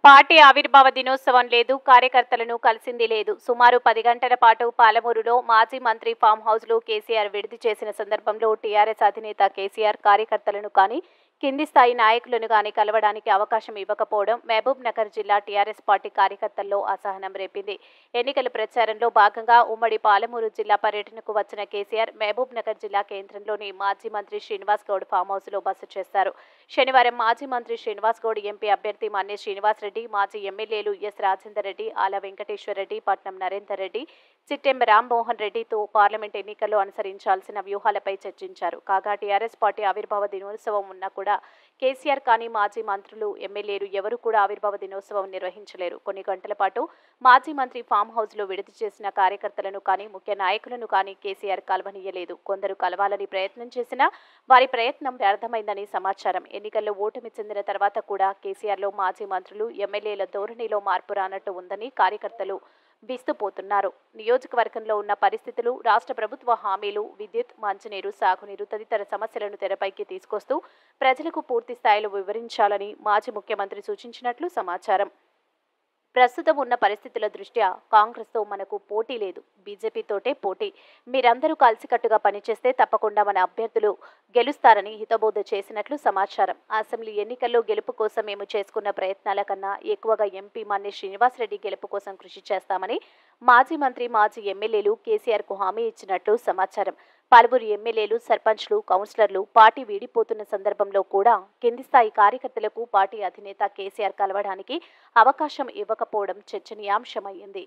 Party ఆవిర్భావ దినోత్సవం లేదు, కార్యకర్తలను కలిసింది లేదు. సుమారు 10 గంటల పాటు పాలమూరులో మాజీ మంత్రి ఫామ్ హౌస్లో కేసీఆర్ విడిది చేసిన సందర్భంలో టీఆర్ఎస్ అధినేత కేసీఆర్ కార్యకర్తలను కానీ, కింది స్థాయి నాయకులను కానీ కలవడానికి అవకాశం ఇవ్వకపోవడం మహబూబ్ నగర్ జిల్లా టీఆర్ఎస్ పార్టీ కార్యకర్తల్లో అసహనం రేపింది. ఎన్నికల ప్రచారంలో భాగంగా ఉమ్మడి పాలమూరు జిల్లా పర్యటనకు వచ్చిన కేసీఆర్ మహబూబ్ నగర్ జిల్లా కేంద్రంలోని మాజీ మంత్రి శ్రీనివాస్ గౌడ్ ఫామ్ హౌస్లో బస చేశారు. శనివారం మాజీ మంత్రి శ్రీనివాస్ గౌడ్, ఎంపీ అభ్యర్థి మన్నే శ్రీనివాస్ రెడ్డి, మాజీ ఎమ్మెల్యేలు ఎస్ రాజేందర్ రెడ్డి, ఆల వెంకటేశ్వర్ రెడ్డి, పట్నం నరేందర్ రెడ్డి, చిట్టెం రామ్మోహన్ రెడ్డితో పార్లమెంట్ ఎన్నికల్లో అనుసరించాల్సిన వ్యూహాలపై చర్చించారు. కాగా టీఆర్ఎస్ పార్టీ ఆవిర్భావ దినోత్సవం ఉన్నా కూడా కేసీఆర్ కానీ మాజీ మంత్రులు, ఎమ్మెల్యేలు ఎవరూ కూడా ఆవిర్భావ దినోత్సవం నిర్వహించలేరు. కొన్ని గంటల పాటు మాజీ మంత్రి ఫామ్ హౌస్లో విడుదల చేసిన కార్యకర్తలను కానీ, ముఖ్య నాయకులను కానీ కేసీఆర్ కలవనీయలేదు. కొందరు కలవాలని ప్రయత్నం చేసినా వారి ప్రయత్నం వ్యర్థమైందని సమాచారం. ఎన్నికల్లో ఓటమి చెందిన తర్వాత కూడా కేసీఆర్లో మాజీ మంత్రులు, ఎమ్మెల్యేల ధోరణిలో మార్పు రానట్టు ఉందని కార్యకర్తలు విస్తుపోతున్నారు. నియోజకవర్గంలో ఉన్న పరిస్థితులు, రాష్ట్ర ప్రభుత్వ హామీలు, విద్యుత్, మంచినీరు, సాగునీరు తదితర సమస్యలను తెరపైకి తీసుకొస్తూ ప్రజలకు పూర్తి స్థాయిలో వివరించాలని మాజీ ముఖ్యమంత్రి సూచించినట్లు సమాచారం. ప్రస్తుతం ఉన్న పరిస్థితుల దృష్ట్యా కాంగ్రెస్తో మనకు పోటీ లేదు, బీజేపీతోటే పోటీ. మీరందరూ కలిసికట్టుగా పనిచేస్తే తప్పకుండా మన అభ్యర్థులు గెలుస్తారని హితబోధ చేసినట్లు సమాచారం. అసెంబ్లీ ఎన్నికల్లో గెలుపు కోసం మేము చేసుకున్న ప్రయత్నాల కన్నా ఎక్కువగా ఎంపీ మన్నే శ్రీనివాస్ రెడ్డి గెలుపు కోసం కృషి చేస్తామని మాజీ మంత్రి, మాజీ ఎమ్మెల్యేలు కేసీఆర్కు హామీ ఇచ్చినట్లు సమాచారం. పలువురు ఎమ్మెల్యేలు, సర్పంచ్లు, కౌన్సిలర్లు పార్టీ వీడిపోతున్న సందర్భంలో కూడా కింది స్థాయి కార్యకర్తలకు పార్టీ అధినేత కేసీఆర్ కలవడానికి అవకాశం ఇవ్వకపోవడం చర్చనీయాంశమైంది.